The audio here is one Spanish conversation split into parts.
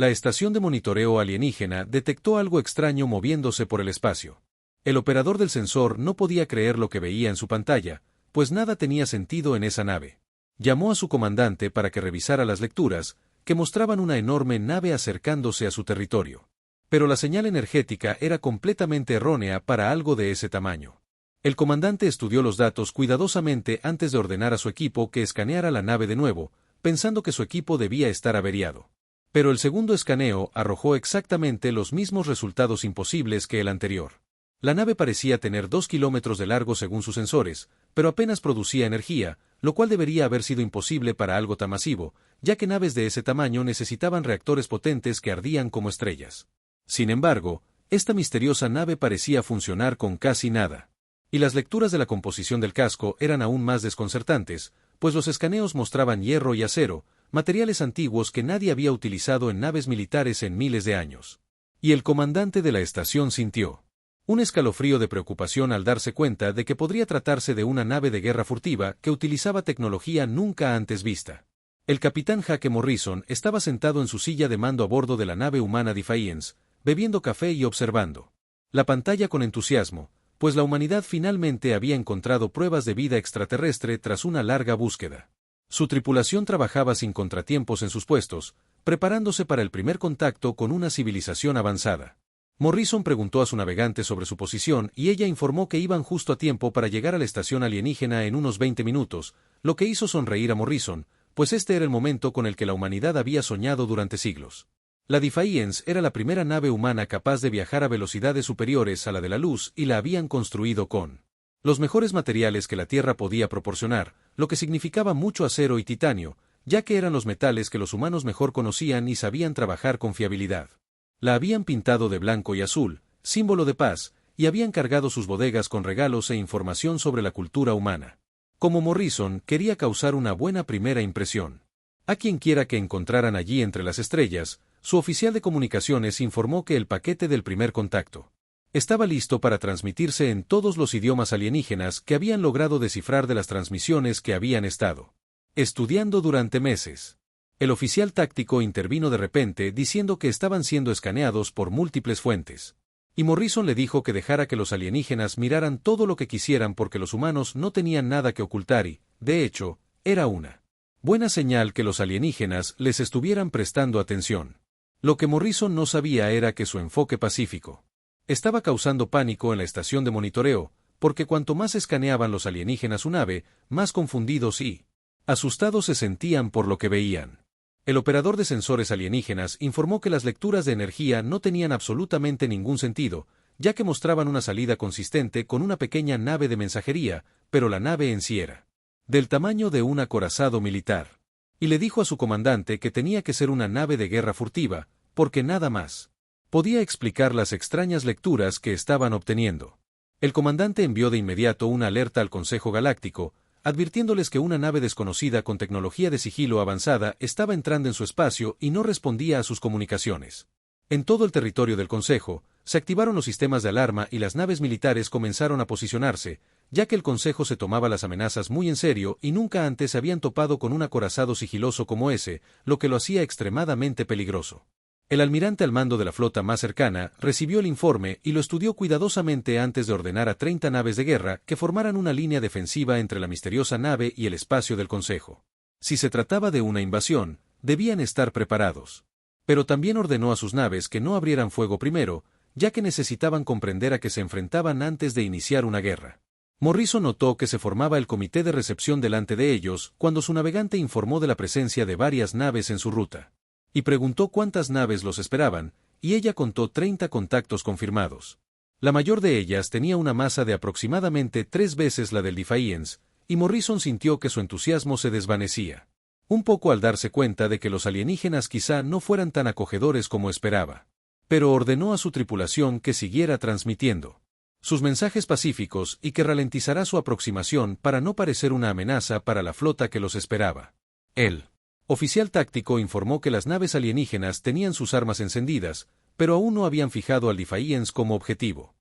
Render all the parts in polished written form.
La estación de monitoreo alienígena detectó algo extraño moviéndose por el espacio. El operador del sensor no podía creer lo que veía en su pantalla, pues nada tenía sentido en esa nave. Llamó a su comandante para que revisara las lecturas, que mostraban una enorme nave acercándose a su territorio. Pero la señal energética era completamente errónea para algo de ese tamaño. El comandante estudió los datos cuidadosamente antes de ordenar a su equipo que escaneara la nave de nuevo, pensando que su equipo debía estar averiado. Pero el segundo escaneo arrojó exactamente los mismos resultados imposibles que el anterior. La nave parecía tener 2 kilómetros de largo según sus sensores, pero apenas producía energía, lo cual debería haber sido imposible para algo tan masivo, ya que naves de ese tamaño necesitaban reactores potentes que ardían como estrellas. Sin embargo, esta misteriosa nave parecía funcionar con casi nada. Y las lecturas de la composición del casco eran aún más desconcertantes, pues los escaneos mostraban hierro y acero, materiales antiguos que nadie había utilizado en naves militares en miles de años. Y el comandante de la estación sintió un escalofrío de preocupación al darse cuenta de que podría tratarse de una nave de guerra furtiva que utilizaba tecnología nunca antes vista. El capitán Jake Morrison estaba sentado en su silla de mando a bordo de la nave humana Defiance, bebiendo café y observando la pantalla con entusiasmo, pues la humanidad finalmente había encontrado pruebas de vida extraterrestre tras una larga búsqueda. Su tripulación trabajaba sin contratiempos en sus puestos, preparándose para el primer contacto con una civilización avanzada. Morrison preguntó a su navegante sobre su posición y ella informó que iban justo a tiempo para llegar a la estación alienígena en unos 20 minutos, lo que hizo sonreír a Morrison, pues este era el momento con el que la humanidad había soñado durante siglos. La Defiance era la primera nave humana capaz de viajar a velocidades superiores a la de la luz y la habían construido con los mejores materiales que la Tierra podía proporcionar, lo que significaba mucho acero y titanio, ya que eran los metales que los humanos mejor conocían y sabían trabajar con fiabilidad. La habían pintado de blanco y azul, símbolo de paz, y habían cargado sus bodegas con regalos e información sobre la cultura humana. Como Morrison quería causar una buena primera impresión a quien quiera que encontraran allí entre las estrellas, su oficial de comunicaciones informó que el paquete del primer contacto estaba listo para transmitirse en todos los idiomas alienígenas que habían logrado descifrar de las transmisiones que habían estado estudiando durante meses. El oficial táctico intervino de repente diciendo que estaban siendo escaneados por múltiples fuentes. Y Morrison le dijo que dejara que los alienígenas miraran todo lo que quisieran porque los humanos no tenían nada que ocultar y, de hecho, era una buena señal que los alienígenas les estuvieran prestando atención. Lo que Morrison no sabía era que su enfoque pacífico estaba causando pánico en la estación de monitoreo, porque cuanto más escaneaban los alienígenas su nave, más confundidos y asustados se sentían por lo que veían. El operador de sensores alienígenas informó que las lecturas de energía no tenían absolutamente ningún sentido, ya que mostraban una salida consistente con una pequeña nave de mensajería, pero la nave en sí era del tamaño de un acorazado militar. Y le dijo a su comandante que tenía que ser una nave de guerra furtiva, porque nada más podía explicar las extrañas lecturas que estaban obteniendo. El comandante envió de inmediato una alerta al Consejo Galáctico, advirtiéndoles que una nave desconocida con tecnología de sigilo avanzada estaba entrando en su espacio y no respondía a sus comunicaciones. En todo el territorio del Consejo, se activaron los sistemas de alarma y las naves militares comenzaron a posicionarse, ya que el Consejo se tomaba las amenazas muy en serio y nunca antes se habían topado con un acorazado sigiloso como ese, lo que lo hacía extremadamente peligroso. El almirante al mando de la flota más cercana recibió el informe y lo estudió cuidadosamente antes de ordenar a 30 naves de guerra que formaran una línea defensiva entre la misteriosa nave y el espacio del Consejo. Si se trataba de una invasión, debían estar preparados. Pero también ordenó a sus naves que no abrieran fuego primero, ya que necesitaban comprender a qué se enfrentaban antes de iniciar una guerra. Morrison notó que se formaba el comité de recepción delante de ellos cuando su navegante informó de la presencia de varias naves en su ruta. Y preguntó cuántas naves los esperaban, y ella contó 30 contactos confirmados. La mayor de ellas tenía una masa de aproximadamente 3 veces la del Defiance, y Morrison sintió que su entusiasmo se desvanecía un poco al darse cuenta de que los alienígenas quizá no fueran tan acogedores como esperaba. Pero ordenó a su tripulación que siguiera transmitiendo sus mensajes pacíficos y que ralentizará su aproximación para no parecer una amenaza para la flota que los esperaba. El oficial táctico informó que las naves alienígenas tenían sus armas encendidas, pero aún no habían fijado al Defiance como objetivo.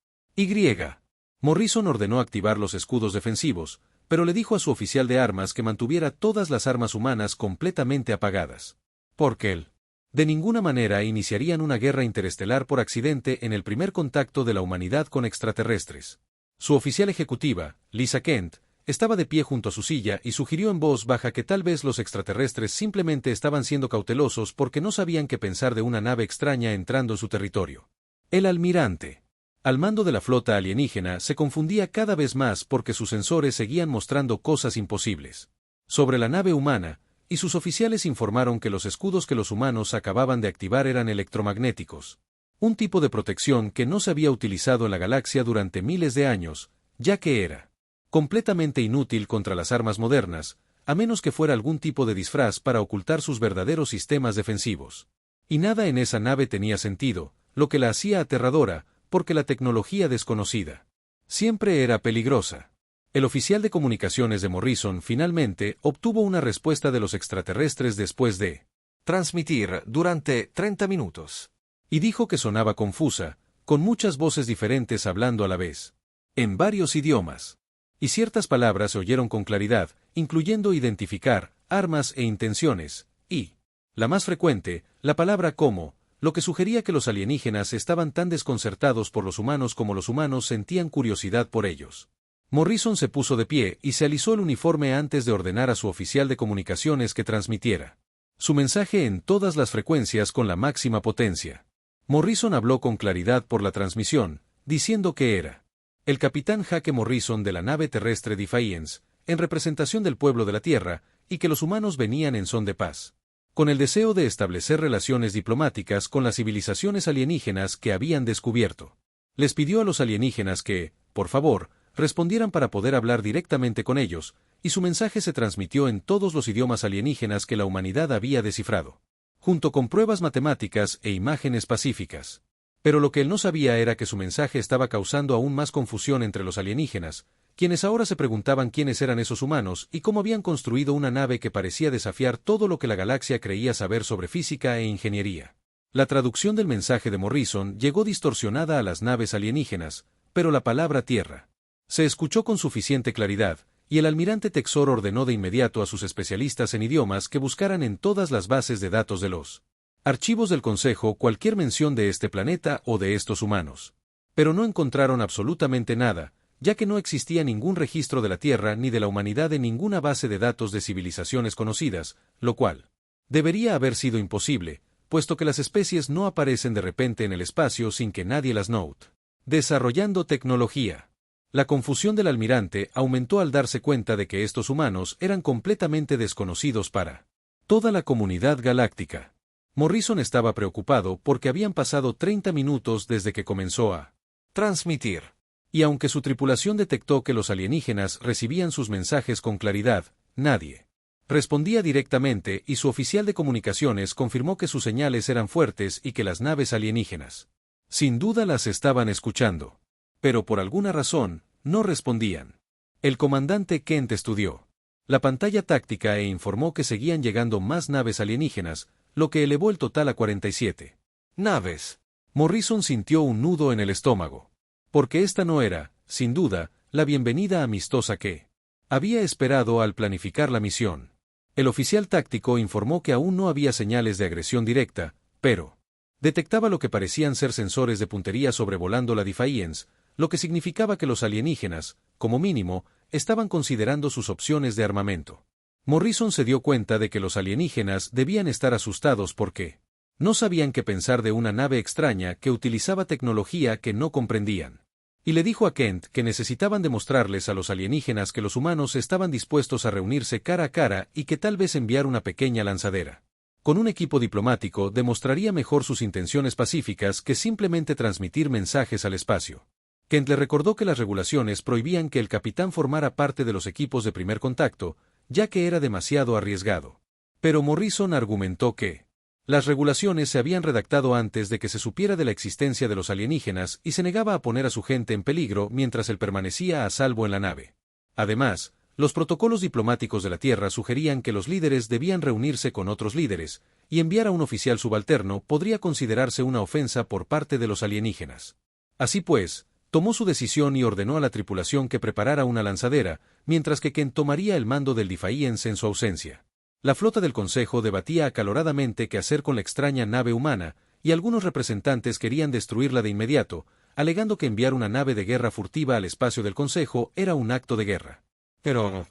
Morrison ordenó activar los escudos defensivos, pero le dijo a su oficial de armas que mantuviera todas las armas humanas completamente apagadas. Porque el De ninguna manera iniciarían una guerra interestelar por accidente en el primer contacto de la humanidad con extraterrestres. Su oficial ejecutiva, Lisa Kent, estaba de pie junto a su silla y sugirió en voz baja que tal vez los extraterrestres simplemente estaban siendo cautelosos porque no sabían qué pensar de una nave extraña entrando en su territorio. El almirante, al mando de la flota alienígena, se confundía cada vez más porque sus sensores seguían mostrando cosas imposibles sobre la nave humana, y sus oficiales informaron que los escudos que los humanos acababan de activar eran electromagnéticos. Un tipo de protección que no se había utilizado en la galaxia durante miles de años, ya que era completamente inútil contra las armas modernas, a menos que fuera algún tipo de disfraz para ocultar sus verdaderos sistemas defensivos. Y nada en esa nave tenía sentido, lo que la hacía aterradora, porque la tecnología desconocida siempre era peligrosa. El oficial de comunicaciones de Morrison finalmente obtuvo una respuesta de los extraterrestres después de transmitir durante 30 minutos. Y dijo que sonaba confusa, con muchas voces diferentes hablando a la vez, en varios idiomas. Y ciertas palabras se oyeron con claridad, incluyendo identificar, armas e intenciones, y, la más frecuente, la palabra como, lo que sugería que los alienígenas estaban tan desconcertados por los humanos como los humanos sentían curiosidad por ellos. Morrison se puso de pie y se alisó el uniforme antes de ordenar a su oficial de comunicaciones que transmitiera su mensaje en todas las frecuencias con la máxima potencia. Morrison habló con claridad por la transmisión, diciendo que era el capitán Jake Morrison de la nave terrestre Defiance, en representación del pueblo de la Tierra, y que los humanos venían en son de paz, con el deseo de establecer relaciones diplomáticas con las civilizaciones alienígenas que habían descubierto. Les pidió a los alienígenas que, por favor, respondieran para poder hablar directamente con ellos, y su mensaje se transmitió en todos los idiomas alienígenas que la humanidad había descifrado, junto con pruebas matemáticas e imágenes pacíficas. Pero lo que él no sabía era que su mensaje estaba causando aún más confusión entre los alienígenas, quienes ahora se preguntaban quiénes eran esos humanos y cómo habían construido una nave que parecía desafiar todo lo que la galaxia creía saber sobre física e ingeniería. La traducción del mensaje de Morrison llegó distorsionada a las naves alienígenas, pero la palabra Tierra se escuchó con suficiente claridad, y el almirante Texor ordenó de inmediato a sus especialistas en idiomas que buscaran en todas las bases de datos de los archivos del Consejo cualquier mención de este planeta o de estos humanos. Pero no encontraron absolutamente nada, ya que no existía ningún registro de la Tierra ni de la humanidad en ninguna base de datos de civilizaciones conocidas, lo cual debería haber sido imposible, puesto que las especies no aparecen de repente en el espacio sin que nadie las note. Desarrollando tecnología. La confusión del almirante aumentó al darse cuenta de que estos humanos eran completamente desconocidos para toda la comunidad galáctica. Morrison estaba preocupado porque habían pasado 30 minutos desde que comenzó a transmitir. Y aunque su tripulación detectó que los alienígenas recibían sus mensajes con claridad, nadie respondía directamente y su oficial de comunicaciones confirmó que sus señales eran fuertes y que las naves alienígenas sin duda las estaban escuchando. Pero por alguna razón, no respondían. El comandante Kent estudió la pantalla táctica e informó que seguían llegando más naves alienígenas, lo que elevó el total a 47 naves. Morrison sintió un nudo en el estómago. Porque esta no era, sin duda, la bienvenida amistosa que había esperado al planificar la misión. El oficial táctico informó que aún no había señales de agresión directa, pero detectaba lo que parecían ser sensores de puntería sobrevolando la Defiance, lo que significaba que los alienígenas, como mínimo, estaban considerando sus opciones de armamento. Morrison se dio cuenta de que los alienígenas debían estar asustados porque no sabían qué pensar de una nave extraña que utilizaba tecnología que no comprendían. Y le dijo a Kent que necesitaban demostrarles a los alienígenas que los humanos estaban dispuestos a reunirse cara a cara y que tal vez enviar una pequeña lanzadera con un equipo diplomático demostraría mejor sus intenciones pacíficas que simplemente transmitir mensajes al espacio. Kent le recordó que las regulaciones prohibían que el capitán formara parte de los equipos de primer contacto, ya que era demasiado arriesgado. Pero Morrison argumentó que las regulaciones se habían redactado antes de que se supiera de la existencia de los alienígenas y se negaba a poner a su gente en peligro mientras él permanecía a salvo en la nave. Además, los protocolos diplomáticos de la Tierra sugerían que los líderes debían reunirse con otros líderes, y enviar a un oficial subalterno podría considerarse una ofensa por parte de los alienígenas. Así pues, tomó su decisión y ordenó a la tripulación que preparara una lanzadera, mientras que Kent tomaría el mando del Defiance en su ausencia. La flota del Consejo debatía acaloradamente qué hacer con la extraña nave humana, y algunos representantes querían destruirla de inmediato, alegando que enviar una nave de guerra furtiva al espacio del Consejo era un acto de guerra. Pero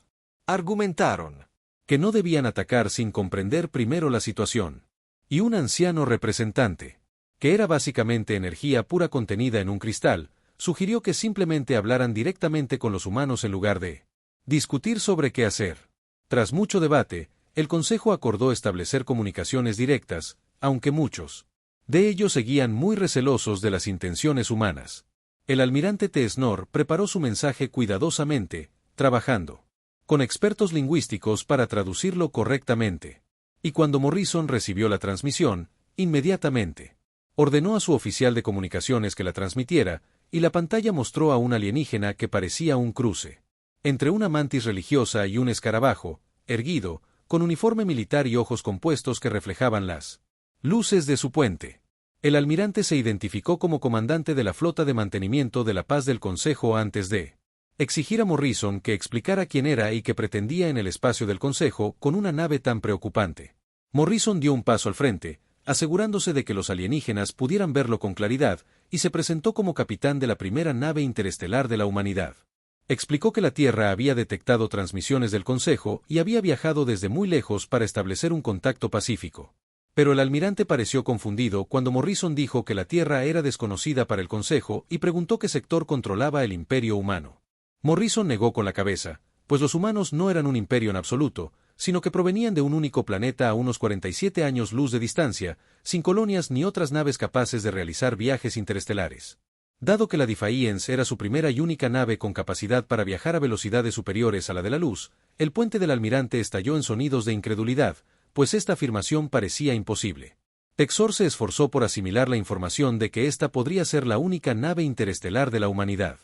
argumentaron que no debían atacar sin comprender primero la situación. Y un anciano representante, que era básicamente energía pura contenida en un cristal, sugirió que simplemente hablaran directamente con los humanos en lugar de discutir sobre qué hacer. Tras mucho debate, el Consejo acordó establecer comunicaciones directas, aunque muchos de ellos seguían muy recelosos de las intenciones humanas. El almirante T-Snor preparó su mensaje cuidadosamente, trabajando con expertos lingüísticos para traducirlo correctamente. Y cuando Morrison recibió la transmisión, inmediatamente ordenó a su oficial de comunicaciones que la transmitiera, y la pantalla mostró a un alienígena que parecía un cruce entre una mantis religiosa y un escarabajo, erguido, con uniforme militar y ojos compuestos que reflejaban las luces de su puente. El almirante se identificó como comandante de la flota de mantenimiento de la paz del Consejo antes de exigir a Morrison que explicara quién era y qué pretendía en el espacio del Consejo con una nave tan preocupante. Morrison dio un paso al frente, asegurándose de que los alienígenas pudieran verlo con claridad, y se presentó como capitán de la primera nave interestelar de la humanidad. Explicó que la Tierra había detectado transmisiones del Consejo y había viajado desde muy lejos para establecer un contacto pacífico. Pero el almirante pareció confundido cuando Morrison dijo que la Tierra era desconocida para el Consejo y preguntó qué sector controlaba el Imperio humano. Morrison negó con la cabeza, pues los humanos no eran un imperio en absoluto, sino que provenían de un único planeta a unos 47 años luz de distancia, sin colonias ni otras naves capaces de realizar viajes interestelares. Dado que la Defiance era su primera y única nave con capacidad para viajar a velocidades superiores a la de la luz, el puente del almirante estalló en sonidos de incredulidad, pues esta afirmación parecía imposible. Texor se esforzó por asimilar la información de que esta podría ser la única nave interestelar de la humanidad.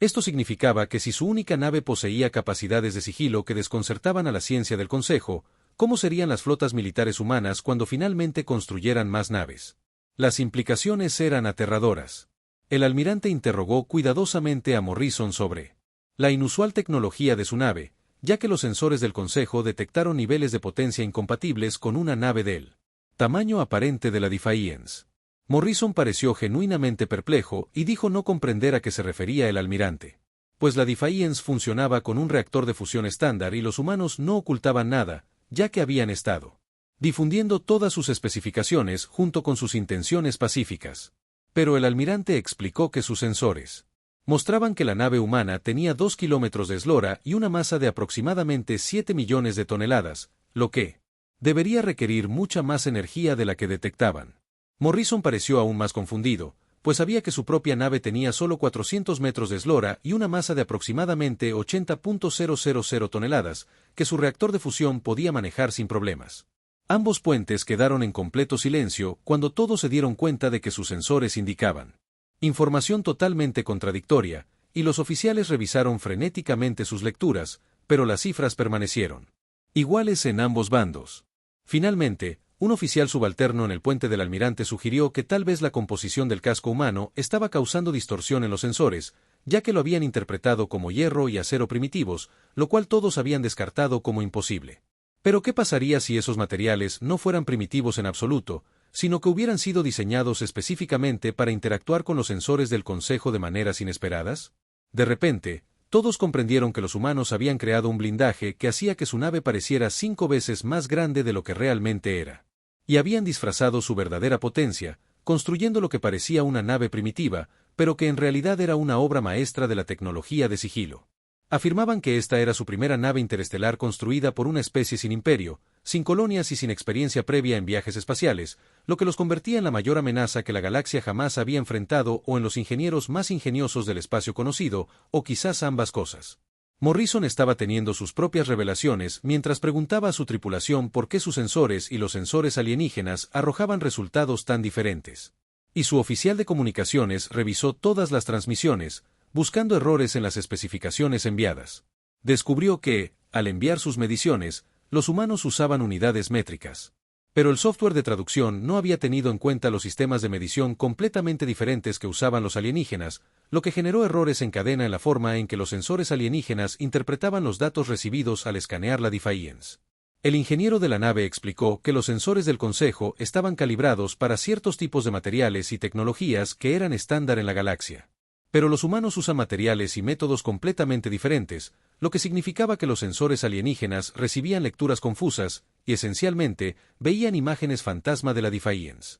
Esto significaba que si su única nave poseía capacidades de sigilo que desconcertaban a la ciencia del Consejo, ¿cómo serían las flotas militares humanas cuando finalmente construyeran más naves? Las implicaciones eran aterradoras. El almirante interrogó cuidadosamente a Morrison sobre la inusual tecnología de su nave, ya que los sensores del Consejo detectaron niveles de potencia incompatibles con una nave del tamaño aparente de la Defiance. Morrison pareció genuinamente perplejo y dijo no comprender a qué se refería el almirante. Pues la Defiance funcionaba con un reactor de fusión estándar y los humanos no ocultaban nada, ya que habían estado difundiendo todas sus especificaciones junto con sus intenciones pacíficas. Pero el almirante explicó que sus sensores mostraban que la nave humana tenía 2 kilómetros de eslora y una masa de aproximadamente 7 millones de toneladas, lo que debería requerir mucha más energía de la que detectaban. Morrison pareció aún más confundido, pues sabía que su propia nave tenía solo 400 metros de eslora y una masa de aproximadamente 80.000 toneladas, que su reactor de fusión podía manejar sin problemas. Ambos puentes quedaron en completo silencio cuando todos se dieron cuenta de que sus sensores indicaban información totalmente contradictoria, y los oficiales revisaron frenéticamente sus lecturas, pero las cifras permanecieron iguales en ambos bandos. Finalmente, un oficial subalterno en el puente del almirante sugirió que tal vez la composición del casco humano estaba causando distorsión en los sensores, ya que lo habían interpretado como hierro y acero primitivos, lo cual todos habían descartado como imposible. Pero ¿qué pasaría si esos materiales no fueran primitivos en absoluto, sino que hubieran sido diseñados específicamente para interactuar con los sensores del Consejo de maneras inesperadas? De repente, todos comprendieron que los humanos habían creado un blindaje que hacía que su nave pareciera 5 veces más grande de lo que realmente era. Y habían disfrazado su verdadera potencia, construyendo lo que parecía una nave primitiva, pero que en realidad era una obra maestra de la tecnología de sigilo. Afirmaban que esta era su primera nave interestelar construida por una especie sin imperio, sin colonias y sin experiencia previa en viajes espaciales, lo que los convertía en la mayor amenaza que la galaxia jamás había enfrentado o en los ingenieros más ingeniosos del espacio conocido, o quizás ambas cosas. Morrison estaba teniendo sus propias revelaciones mientras preguntaba a su tripulación por qué sus sensores y los sensores alienígenas arrojaban resultados tan diferentes. Y su oficial de comunicaciones revisó todas las transmisiones, buscando errores en las especificaciones enviadas. Descubrió que, al enviar sus mediciones, los humanos usaban unidades métricas. Pero el software de traducción no había tenido en cuenta los sistemas de medición completamente diferentes que usaban los alienígenas, lo que generó errores en cadena en la forma en que los sensores alienígenas interpretaban los datos recibidos al escanear la Defiance. El ingeniero de la nave explicó que los sensores del Consejo estaban calibrados para ciertos tipos de materiales y tecnologías que eran estándar en la galaxia. Pero los humanos usan materiales y métodos completamente diferentes, lo que significaba que los sensores alienígenas recibían lecturas confusas y, esencialmente, veían imágenes fantasma de la Defiance.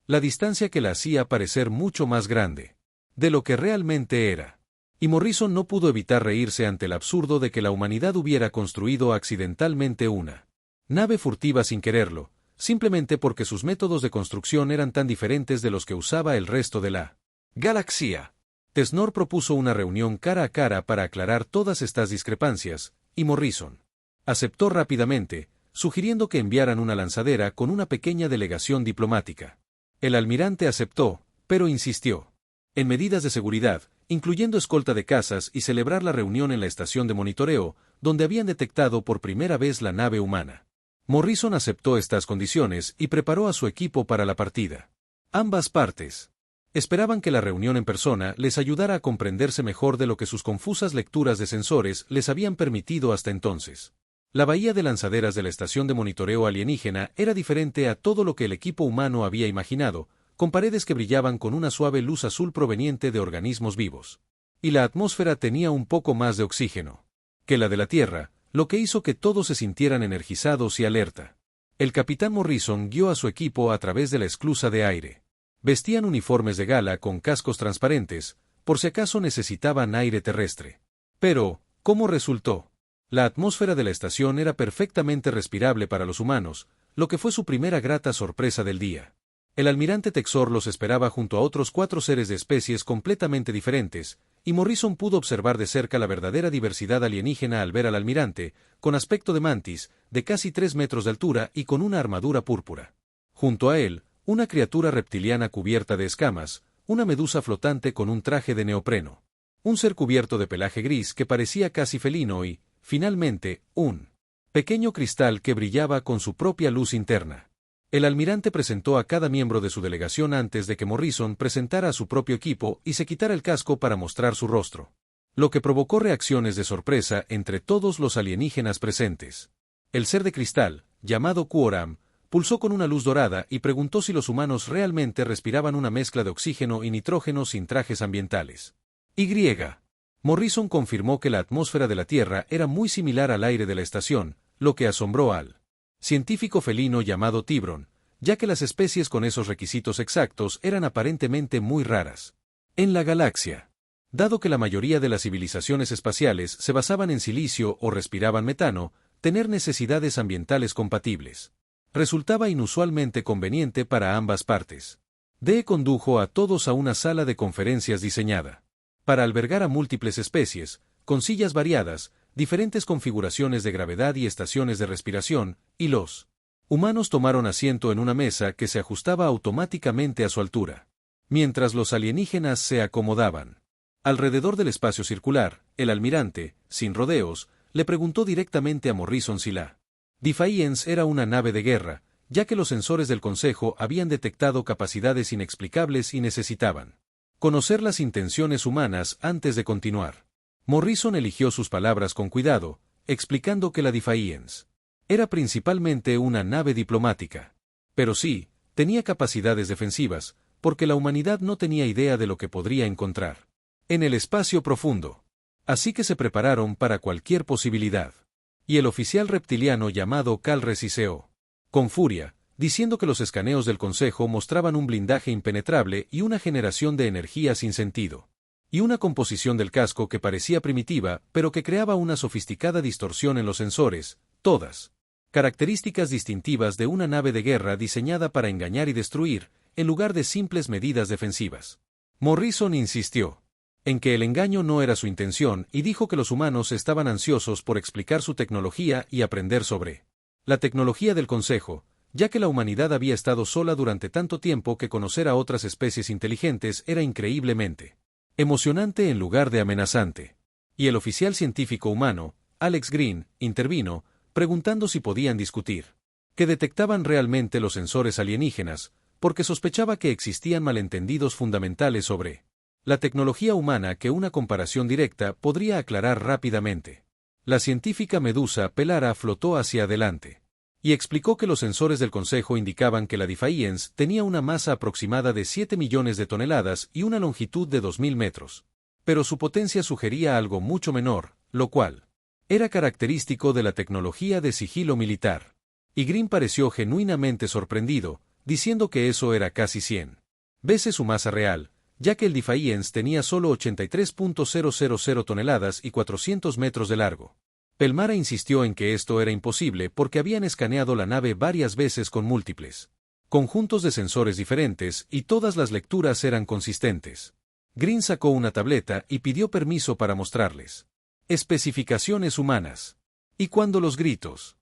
La distancia que la hacía parecer mucho más grande de lo que realmente era. Y Morrison no pudo evitar reírse ante el absurdo de que la humanidad hubiera construido accidentalmente una nave furtiva sin quererlo, simplemente porque sus métodos de construcción eran tan diferentes de los que usaba el resto de la galaxia. Tesnor propuso una reunión cara a cara para aclarar todas estas discrepancias, y Morrison aceptó rápidamente, sugiriendo que enviaran una lanzadera con una pequeña delegación diplomática. El almirante aceptó, pero insistió en medidas de seguridad, incluyendo escolta de cazas y celebrar la reunión en la estación de monitoreo, donde habían detectado por primera vez la nave humana. Morrison aceptó estas condiciones y preparó a su equipo para la partida. Ambas partes esperaban que la reunión en persona les ayudara a comprenderse mejor de lo que sus confusas lecturas de sensores les habían permitido hasta entonces. La bahía de lanzaderas de la estación de monitoreo alienígena era diferente a todo lo que el equipo humano había imaginado, con paredes que brillaban con una suave luz azul proveniente de organismos vivos. Y la atmósfera tenía un poco más de oxígeno que la de la Tierra, lo que hizo que todos se sintieran energizados y alerta. El capitán Morrison guió a su equipo a través de la esclusa de aire. Vestían uniformes de gala con cascos transparentes, por si acaso necesitaban aire terrestre. Pero, ¿cómo resultó? La atmósfera de la estación era perfectamente respirable para los humanos, lo que fue su primera grata sorpresa del día. El almirante Texor los esperaba junto a otros 4 seres de especies completamente diferentes, y Morrison pudo observar de cerca la verdadera diversidad alienígena al ver al almirante, con aspecto de mantis, de casi 3 metros de altura y con una armadura púrpura. Junto a él, una criatura reptiliana cubierta de escamas, una medusa flotante con un traje de neopreno, un ser cubierto de pelaje gris que parecía casi felino y, finalmente, un pequeño cristal que brillaba con su propia luz interna. El almirante presentó a cada miembro de su delegación antes de que Morrison presentara a su propio equipo y se quitara el casco para mostrar su rostro, lo que provocó reacciones de sorpresa entre todos los alienígenas presentes. El ser de cristal, llamado Quoram, pulsó con una luz dorada y preguntó si los humanos realmente respiraban una mezcla de oxígeno y nitrógeno sin trajes ambientales. Morrison confirmó que la atmósfera de la Tierra era muy similar al aire de la estación, lo que asombró al científico felino llamado Tibron, ya que las especies con esos requisitos exactos eran aparentemente muy raras en la galaxia. Dado que la mayoría de las civilizaciones espaciales se basaban en silicio o respiraban metano, tener necesidades ambientales compatibles resultaba inusualmente conveniente para ambas partes. DE condujo a todos a una sala de conferencias diseñada para albergar a múltiples especies, con sillas variadas, diferentes configuraciones de gravedad y estaciones de respiración, y los humanos tomaron asiento en una mesa que se ajustaba automáticamente a su altura. Mientras los alienígenas se acomodaban alrededor del espacio circular, el almirante, sin rodeos, le preguntó directamente a Morrison si la Defiance era una nave de guerra, ya que los sensores del Consejo habían detectado capacidades inexplicables y necesitaban conocer las intenciones humanas antes de continuar. Morrison eligió sus palabras con cuidado, explicando que la Defiance era principalmente una nave diplomática. Pero sí, tenía capacidades defensivas, porque la humanidad no tenía idea de lo que podría encontrar en el espacio profundo. Así que se prepararon para cualquier posibilidad. Y el oficial reptiliano llamado Cal resiseó con furia, diciendo que los escaneos del Consejo mostraban un blindaje impenetrable y una generación de energía sin sentido. Y una composición del casco que parecía primitiva, pero que creaba una sofisticada distorsión en los sensores, todas características distintivas de una nave de guerra diseñada para engañar y destruir, en lugar de simples medidas defensivas. Morrison insistió en que el engaño no era su intención y dijo que los humanos estaban ansiosos por explicar su tecnología y aprender sobre la tecnología del Consejo, ya que la humanidad había estado sola durante tanto tiempo que conocer a otras especies inteligentes era increíblemente emocionante en lugar de amenazante. Y el oficial científico humano, Alex Green, intervino, preguntando si podían discutir que detectaban realmente los sensores alienígenas, porque sospechaba que existían malentendidos fundamentales sobre la tecnología humana que una comparación directa podría aclarar rápidamente. La científica medusa Pelara flotó hacia adelante. y explicó que los sensores del Consejo indicaban que la Defiance tenía una masa aproximada de 7 millones de toneladas y una longitud de 2.000 metros. Pero su potencia sugería algo mucho menor, lo cual era característico de la tecnología de sigilo militar. Y Green pareció genuinamente sorprendido, diciendo que eso era casi 100 veces su masa real, ya que el Defiance tenía solo 83.000 toneladas y 400 metros de largo. Pelmara insistió en que esto era imposible porque habían escaneado la nave varias veces con múltiples conjuntos de sensores diferentes y todas las lecturas eran consistentes. Green sacó una tableta y pidió permiso para mostrarles especificaciones humanas. ¿Y cuándo los gritos?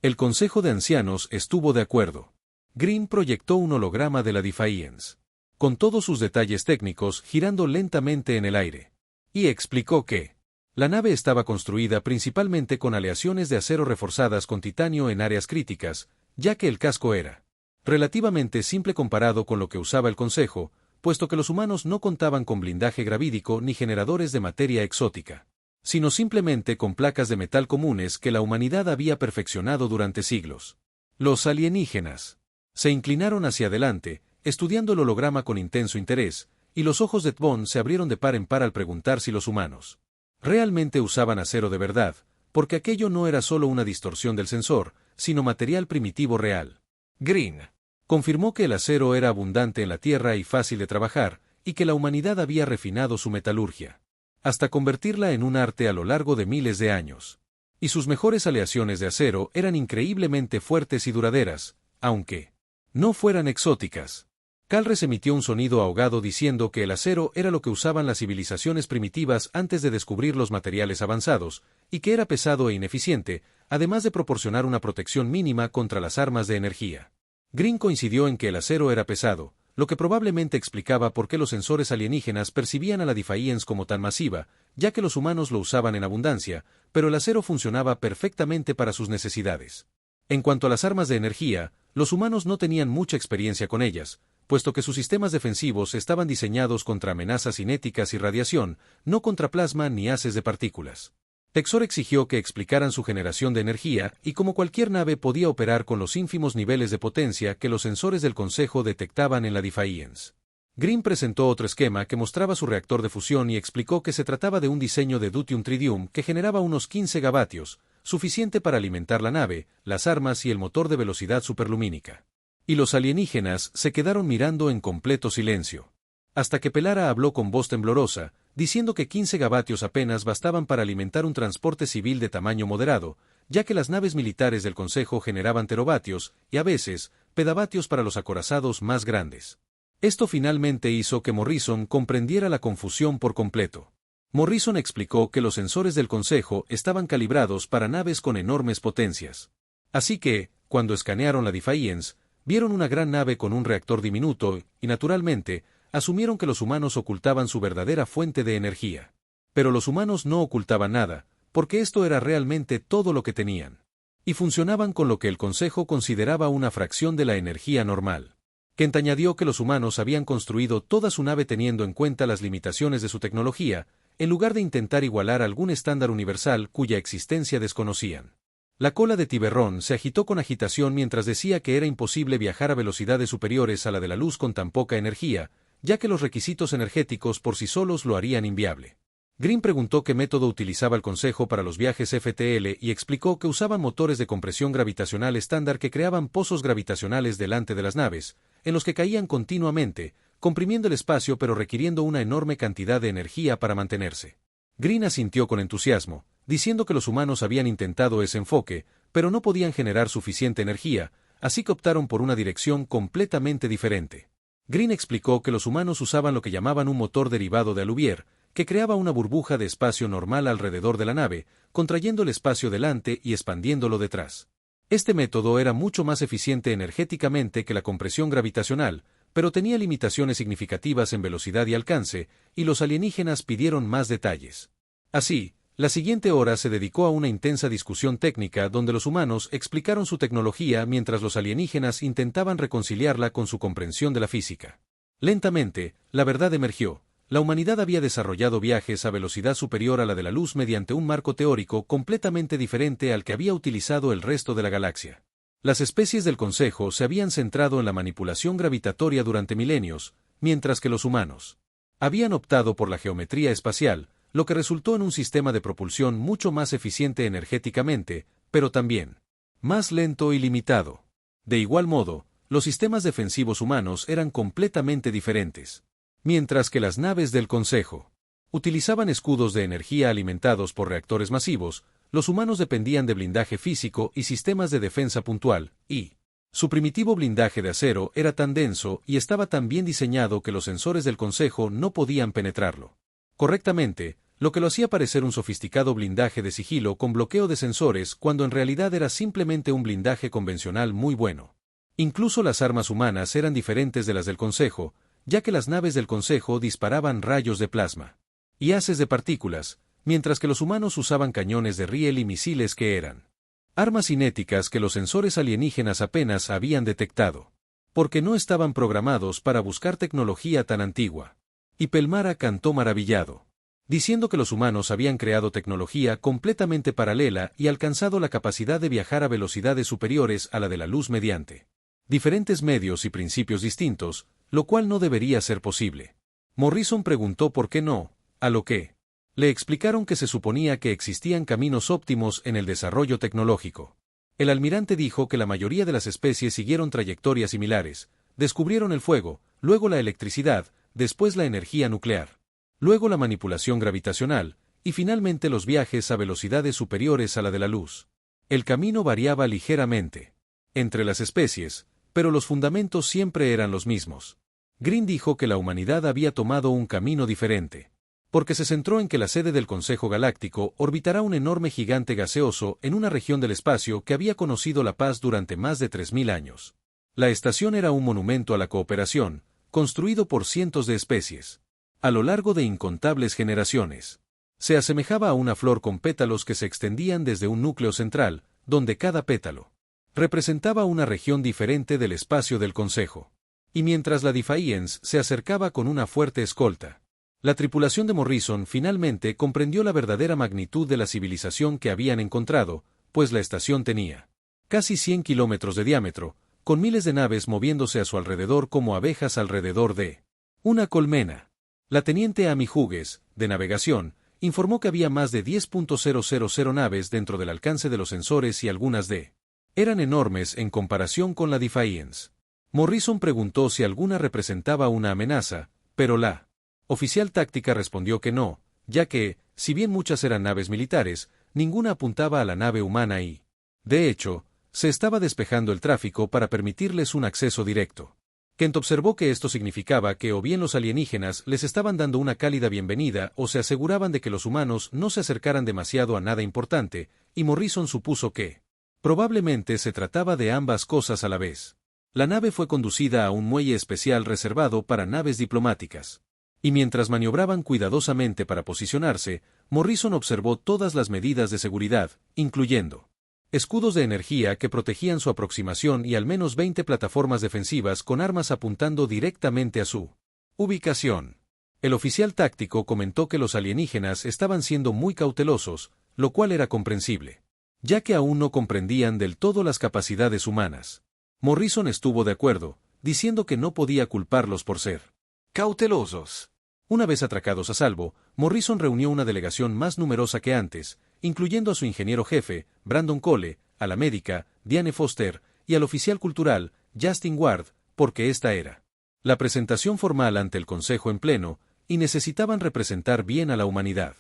El Consejo de Ancianos estuvo de acuerdo. Green proyectó un holograma de la Defiance, con todos sus detalles técnicos girando lentamente en el aire, y explicó que la nave estaba construida principalmente con aleaciones de acero reforzadas con titanio en áreas críticas, ya que el casco era relativamente simple comparado con lo que usaba el Consejo, puesto que los humanos no contaban con blindaje gravídico ni generadores de materia exótica, sino simplemente con placas de metal comunes que la humanidad había perfeccionado durante siglos. Los alienígenas se inclinaron hacia adelante, estudiando el holograma con intenso interés, y los ojos de Tvon se abrieron de par en par al preguntar si los humanos realmente usaban acero de verdad, porque aquello no era solo una distorsión del sensor, sino material primitivo real. Green confirmó que el acero era abundante en la Tierra y fácil de trabajar, y que la humanidad había refinado su metalurgia hasta convertirla en un arte a lo largo de miles de años. Y sus mejores aleaciones de acero eran increíblemente fuertes y duraderas, aunque no fueran exóticas. Calres emitió un sonido ahogado diciendo que el acero era lo que usaban las civilizaciones primitivas antes de descubrir los materiales avanzados, y que era pesado e ineficiente, además de proporcionar una protección mínima contra las armas de energía. Green coincidió en que el acero era pesado, lo que probablemente explicaba por qué los sensores alienígenas percibían a la Defiance como tan masiva, ya que los humanos lo usaban en abundancia, pero el acero funcionaba perfectamente para sus necesidades. En cuanto a las armas de energía, los humanos no tenían mucha experiencia con ellas, puesto que sus sistemas defensivos estaban diseñados contra amenazas cinéticas y radiación, no contra plasma ni haces de partículas. Texor exigió que explicaran su generación de energía y cómo cualquier nave podía operar con los ínfimos niveles de potencia que los sensores del Consejo detectaban en la Defiance. Green presentó otro esquema que mostraba su reactor de fusión y explicó que se trataba de un diseño de Deutium Tritium que generaba unos 15 gavatios, suficiente para alimentar la nave, las armas y el motor de velocidad superlumínica. Y los alienígenas se quedaron mirando en completo silencio. Hasta que Pelara habló con voz temblorosa, diciendo que 15 gavatios apenas bastaban para alimentar un transporte civil de tamaño moderado, ya que las naves militares del Consejo generaban terovatios, y a veces, pedavatios para los acorazados más grandes. Esto finalmente hizo que Morrison comprendiera la confusión por completo. Morrison explicó que los sensores del Consejo estaban calibrados para naves con enormes potencias. Así que, cuando escanearon la Defiance, vieron una gran nave con un reactor diminuto y, naturalmente, asumieron que los humanos ocultaban su verdadera fuente de energía. Pero los humanos no ocultaban nada, porque esto era realmente todo lo que tenían. Y funcionaban con lo que el Consejo consideraba una fracción de la energía normal. Kent añadió que los humanos habían construido toda su nave teniendo en cuenta las limitaciones de su tecnología, en lugar de intentar igualar algún estándar universal cuya existencia desconocían. La cola de Tiberrón se agitó con agitación mientras decía que era imposible viajar a velocidades superiores a la de la luz con tan poca energía, ya que los requisitos energéticos por sí solos lo harían inviable. Green preguntó qué método utilizaba el Consejo para los viajes FTL y explicó que usaban motores de compresión gravitacional estándar que creaban pozos gravitacionales delante de las naves, en los que caían continuamente, comprimiendo el espacio pero requiriendo una enorme cantidad de energía para mantenerse. Green asintió con entusiasmo, diciendo que los humanos habían intentado ese enfoque, pero no podían generar suficiente energía, así que optaron por una dirección completamente diferente. Green explicó que los humanos usaban lo que llamaban un motor derivado de aluvier, que creaba una burbuja de espacio normal alrededor de la nave, contrayendo el espacio delante y expandiéndolo detrás. Este método era mucho más eficiente energéticamente que la compresión gravitacional, pero tenía limitaciones significativas en velocidad y alcance, y los alienígenas pidieron más detalles. Así, la siguiente hora se dedicó a una intensa discusión técnica donde los humanos explicaron su tecnología mientras los alienígenas intentaban reconciliarla con su comprensión de la física. Lentamente, la verdad emergió. La humanidad había desarrollado viajes a velocidad superior a la de la luz mediante un marco teórico completamente diferente al que había utilizado el resto de la galaxia. Las especies del Consejo se habían centrado en la manipulación gravitatoria durante milenios, mientras que los humanos habían optado por la geometría espacial, lo que resultó en un sistema de propulsión mucho más eficiente energéticamente, pero también más lento y limitado. De igual modo, los sistemas defensivos humanos eran completamente diferentes. Mientras que las naves del Consejo utilizaban escudos de energía alimentados por reactores masivos, los humanos dependían de blindaje físico y sistemas de defensa puntual, y su primitivo blindaje de acero era tan denso y estaba tan bien diseñado que los sensores del Consejo no podían penetrarlo correctamente, lo que lo hacía parecer un sofisticado blindaje de sigilo con bloqueo de sensores cuando en realidad era simplemente un blindaje convencional muy bueno. Incluso las armas humanas eran diferentes de las del Consejo, ya que las naves del Consejo disparaban rayos de plasma y haces de partículas, mientras que los humanos usaban cañones de riel y misiles que eran armas cinéticas que los sensores alienígenas apenas habían detectado, porque no estaban programados para buscar tecnología tan antigua. Y Pelmara cantó maravillado, diciendo que los humanos habían creado tecnología completamente paralela y alcanzado la capacidad de viajar a velocidades superiores a la de la luz mediante diferentes medios y principios distintos, lo cual no debería ser posible. Morrison preguntó por qué no, a lo que le explicaron que se suponía que existían caminos óptimos en el desarrollo tecnológico. El almirante dijo que la mayoría de las especies siguieron trayectorias similares, descubrieron el fuego, luego la electricidad, después la energía nuclear, luego la manipulación gravitacional, y finalmente los viajes a velocidades superiores a la de la luz. El camino variaba ligeramente entre las especies, pero los fundamentos siempre eran los mismos. Green dijo que la humanidad había tomado un camino diferente, porque se centró en que la sede del Consejo Galáctico orbitará un enorme gigante gaseoso en una región del espacio que había conocido la paz durante más de 3000 años. La estación era un monumento a la cooperación, construido por cientos de especies, a lo largo de incontables generaciones. Se asemejaba a una flor con pétalos que se extendían desde un núcleo central, donde cada pétalo representaba una región diferente del espacio del Consejo. Y mientras la Defiance se acercaba con una fuerte escolta, la tripulación de Morrison finalmente comprendió la verdadera magnitud de la civilización que habían encontrado, pues la estación tenía casi 100 kilómetros de diámetro, con miles de naves moviéndose a su alrededor como abejas alrededor de una colmena. La teniente Amy Hughes, de navegación, informó que había más de 10.000 naves dentro del alcance de los sensores y algunas eran enormes en comparación con la Defiance. Morrison preguntó si alguna representaba una amenaza, pero la oficial táctica respondió que no, ya que, si bien muchas eran naves militares, ninguna apuntaba a la nave humana y, de hecho, se estaba despejando el tráfico para permitirles un acceso directo. Kent observó que esto significaba que o bien los alienígenas les estaban dando una cálida bienvenida o se aseguraban de que los humanos no se acercaran demasiado a nada importante, y Morrison supuso que probablemente se trataba de ambas cosas a la vez. La nave fue conducida a un muelle especial reservado para naves diplomáticas. Y mientras maniobraban cuidadosamente para posicionarse, Morrison observó todas las medidas de seguridad, incluyendo escudos de energía que protegían su aproximación y al menos 20 plataformas defensivas con armas apuntando directamente a su ubicación. El oficial táctico comentó que los alienígenas estaban siendo muy cautelosos, lo cual era comprensible, ya que aún no comprendían del todo las capacidades humanas. Morrison estuvo de acuerdo, diciendo que no podía culparlos por ser cautelosos. Una vez atracados a salvo, Morrison reunió una delegación más numerosa que antes, incluyendo a su ingeniero jefe, Brandon Cole, a la médica, Diane Foster, y al oficial cultural, Justin Ward, porque esta era la presentación formal ante el Consejo en pleno, y necesitaban representar bien a la humanidad.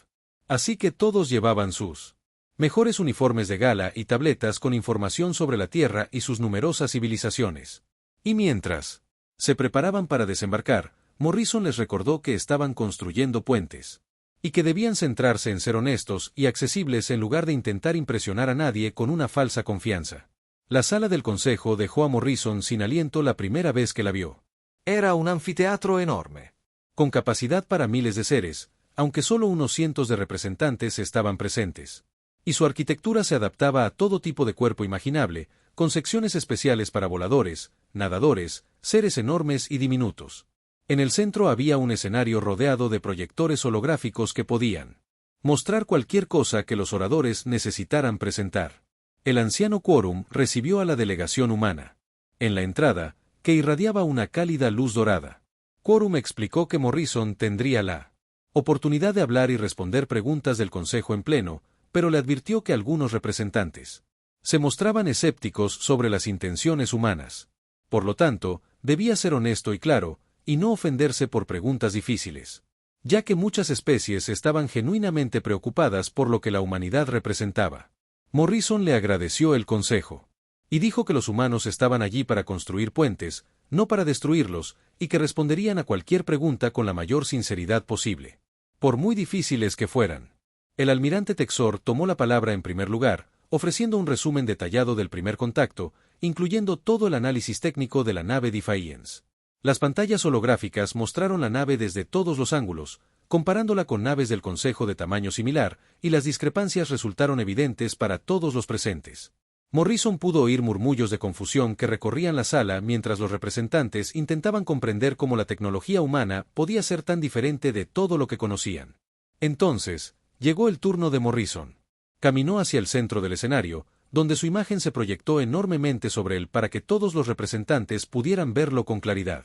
Así que todos llevaban sus mejores uniformes de gala y tabletas con información sobre la Tierra y sus numerosas civilizaciones. Y mientras se preparaban para desembarcar, Morrison les recordó que estaban construyendo puentes, y que debían centrarse en ser honestos y accesibles en lugar de intentar impresionar a nadie con una falsa confianza. La sala del consejo dejó a Morrison sin aliento la primera vez que la vio. Era un anfiteatro enorme, con capacidad para miles de seres, aunque solo unos cientos de representantes estaban presentes. Y su arquitectura se adaptaba a todo tipo de cuerpo imaginable, con secciones especiales para voladores, nadadores, seres enormes y diminutos. En el centro había un escenario rodeado de proyectores holográficos que podían mostrar cualquier cosa que los oradores necesitaran presentar. El anciano Quorum recibió a la delegación humana. En la entrada, que irradiaba una cálida luz dorada. Quorum explicó que Morrison tendría la oportunidad de hablar y responder preguntas del Consejo en pleno, pero le advirtió que algunos representantes se mostraban escépticos sobre las intenciones humanas. Por lo tanto, debía ser honesto y claro, y no ofenderse por preguntas difíciles, ya que muchas especies estaban genuinamente preocupadas por lo que la humanidad representaba. Morrison le agradeció el consejo. Y dijo que los humanos estaban allí para construir puentes, no para destruirlos, y que responderían a cualquier pregunta con la mayor sinceridad posible, por muy difíciles que fueran. El almirante Texor tomó la palabra en primer lugar, ofreciendo un resumen detallado del primer contacto, incluyendo todo el análisis técnico de la nave Defiance. Las pantallas holográficas mostraron la nave desde todos los ángulos, comparándola con naves del Consejo de tamaño similar, y las discrepancias resultaron evidentes para todos los presentes. Morrison pudo oír murmullos de confusión que recorrían la sala mientras los representantes intentaban comprender cómo la tecnología humana podía ser tan diferente de todo lo que conocían. Entonces, llegó el turno de Morrison. Caminó hacia el centro del escenario, donde su imagen se proyectó enormemente sobre él para que todos los representantes pudieran verlo con claridad.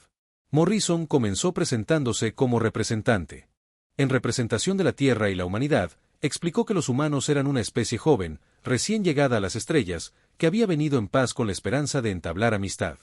Morrison comenzó presentándose como representante. En representación de la Tierra y la humanidad, explicó que los humanos eran una especie joven, recién llegada a las estrellas, que había venido en paz con la esperanza de entablar amistad.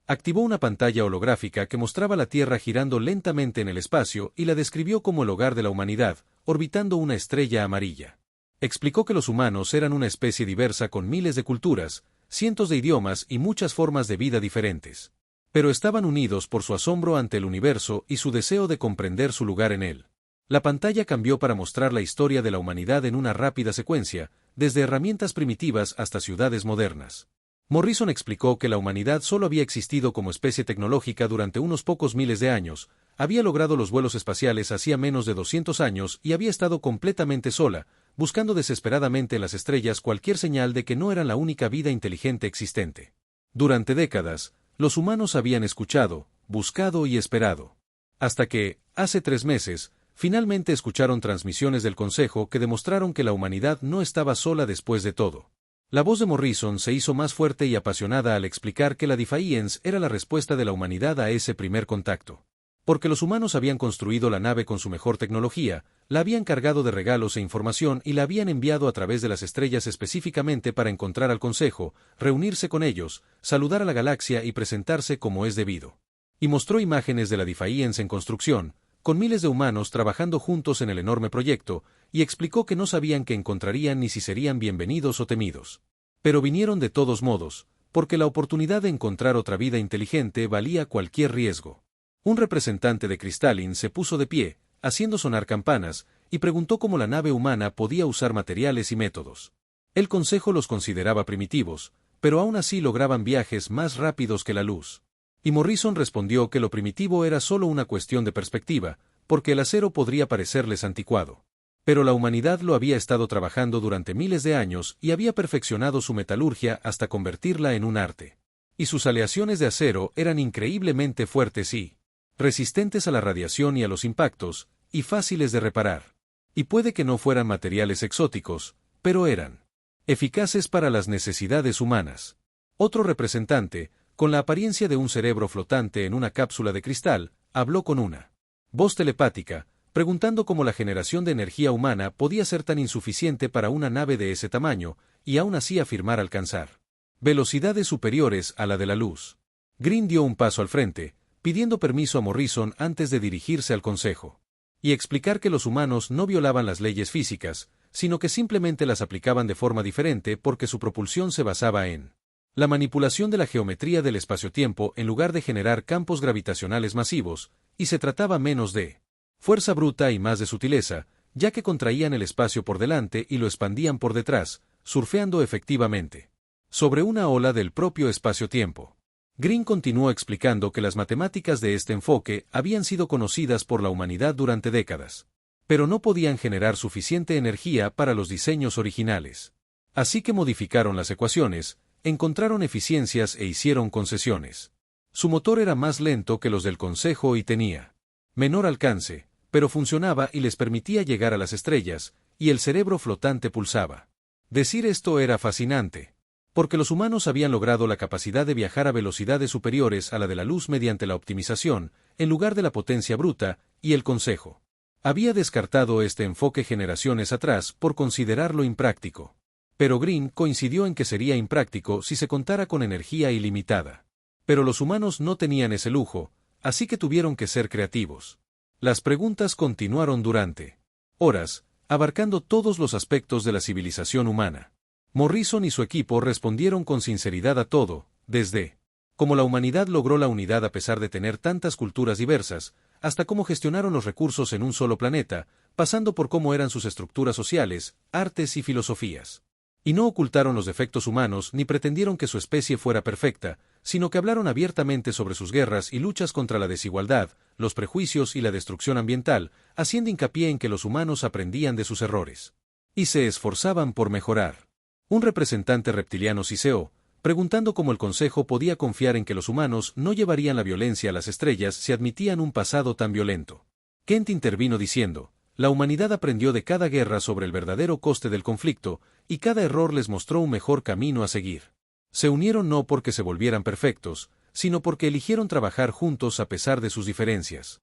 Activó una pantalla holográfica que mostraba la Tierra girando lentamente en el espacio y la describió como el hogar de la humanidad, orbitando una estrella amarilla. Explicó que los humanos eran una especie diversa con miles de culturas, cientos de idiomas y muchas formas de vida diferentes. Pero estaban unidos por su asombro ante el universo y su deseo de comprender su lugar en él. La pantalla cambió para mostrar la historia de la humanidad en una rápida secuencia, desde herramientas primitivas hasta ciudades modernas. Morrison explicó que la humanidad solo había existido como especie tecnológica durante unos pocos miles de años, había logrado los vuelos espaciales hacía menos de 200 años y había estado completamente sola, buscando desesperadamente en las estrellas cualquier señal de que no eran la única vida inteligente existente. Durante décadas, los humanos habían escuchado, buscado y esperado. Hasta que, hace 3 meses, finalmente escucharon transmisiones del Consejo que demostraron que la humanidad no estaba sola después de todo. La voz de Morrison se hizo más fuerte y apasionada al explicar que la Defiance era la respuesta de la humanidad a ese primer contacto. Porque los humanos habían construido la nave con su mejor tecnología, la habían cargado de regalos e información y la habían enviado a través de las estrellas específicamente para encontrar al Consejo, reunirse con ellos, saludar a la galaxia y presentarse como es debido. Y mostró imágenes de la Defiance en construcción, con miles de humanos trabajando juntos en el enorme proyecto, y explicó que no sabían qué encontrarían ni si serían bienvenidos o temidos. Pero vinieron de todos modos, porque la oportunidad de encontrar otra vida inteligente valía cualquier riesgo. Un representante de Crystalline se puso de pie, haciendo sonar campanas, y preguntó cómo la nave humana podía usar materiales y métodos. El Consejo los consideraba primitivos, pero aún así lograban viajes más rápidos que la luz. Y Morrison respondió que lo primitivo era solo una cuestión de perspectiva, porque el acero podría parecerles anticuado. Pero la humanidad lo había estado trabajando durante miles de años y había perfeccionado su metalurgia hasta convertirla en un arte. Y sus aleaciones de acero eran increíblemente fuertes y resistentes a la radiación y a los impactos, y fáciles de reparar. Y puede que no fueran materiales exóticos, pero eran eficaces para las necesidades humanas. Otro representante, con la apariencia de un cerebro flotante en una cápsula de cristal, habló con una voz telepática, preguntando cómo la generación de energía humana podía ser tan insuficiente para una nave de ese tamaño, y aún así afirmar alcanzar velocidades superiores a la de la luz. Green dio un paso al frente, pidiendo permiso a Morrison antes de dirigirse al Consejo, y explicar que los humanos no violaban las leyes físicas, sino que simplemente las aplicaban de forma diferente porque su propulsión se basaba en la manipulación de la geometría del espacio-tiempo en lugar de generar campos gravitacionales masivos, y se trataba menos de fuerza bruta y más de sutileza, ya que contraían el espacio por delante y lo expandían por detrás, surfeando efectivamente sobre una ola del propio espacio-tiempo. Green continuó explicando que las matemáticas de este enfoque habían sido conocidas por la humanidad durante décadas, pero no podían generar suficiente energía para los diseños originales. Así que modificaron las ecuaciones, encontraron eficiencias e hicieron concesiones. Su motor era más lento que los del Consejo y tenía menor alcance, pero funcionaba y les permitía llegar a las estrellas, y el cerebro flotante pulsaba. Decir esto era fascinante. Porque los humanos habían logrado la capacidad de viajar a velocidades superiores a la de la luz mediante la optimización, en lugar de la potencia bruta, y el Consejo había descartado este enfoque generaciones atrás por considerarlo impráctico. Pero Green coincidió en que sería impráctico si se contara con energía ilimitada. Pero los humanos no tenían ese lujo, así que tuvieron que ser creativos. Las preguntas continuaron durante horas, abarcando todos los aspectos de la civilización humana. Morrison y su equipo respondieron con sinceridad a todo, desde cómo la humanidad logró la unidad a pesar de tener tantas culturas diversas, hasta cómo gestionaron los recursos en un solo planeta, pasando por cómo eran sus estructuras sociales, artes y filosofías. Y no ocultaron los defectos humanos ni pretendieron que su especie fuera perfecta, sino que hablaron abiertamente sobre sus guerras y luchas contra la desigualdad, los prejuicios y la destrucción ambiental, haciendo hincapié en que los humanos aprendían de sus errores y se esforzaban por mejorar. Un representante reptiliano siseó, preguntando cómo el Consejo podía confiar en que los humanos no llevarían la violencia a las estrellas si admitían un pasado tan violento. Kent intervino diciendo: la humanidad aprendió de cada guerra sobre el verdadero coste del conflicto, y cada error les mostró un mejor camino a seguir. Se unieron no porque se volvieran perfectos, sino porque eligieron trabajar juntos a pesar de sus diferencias.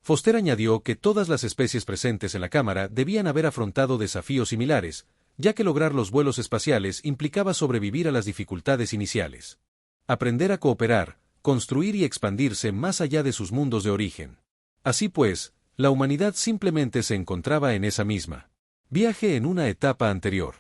Foster añadió que todas las especies presentes en la Cámara debían haber afrontado desafíos similares, ya que lograr los vuelos espaciales implicaba sobrevivir a las dificultades iniciales. Aprender a cooperar, construir y expandirse más allá de sus mundos de origen. Así pues, la humanidad simplemente se encontraba en esa misma viaje en una etapa anterior.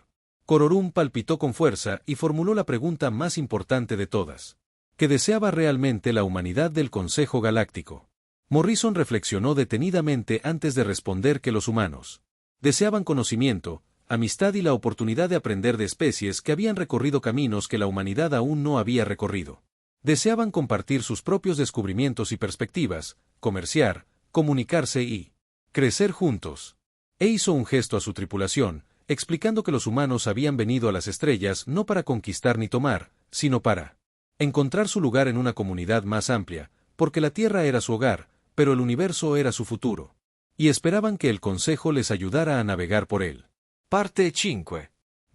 Kororum palpitó con fuerza y formuló la pregunta más importante de todas. ¿Qué deseaba realmente la humanidad del Consejo Galáctico? Morrison reflexionó detenidamente antes de responder que los humanos deseaban conocimiento, amistad y la oportunidad de aprender de especies que habían recorrido caminos que la humanidad aún no había recorrido. Deseaban compartir sus propios descubrimientos y perspectivas, comerciar, comunicarse y crecer juntos. E hizo un gesto a su tripulación, explicando que los humanos habían venido a las estrellas no para conquistar ni tomar, sino para encontrar su lugar en una comunidad más amplia, porque la Tierra era su hogar, pero el universo era su futuro. Y esperaban que el Consejo les ayudara a navegar por él. Parte 5.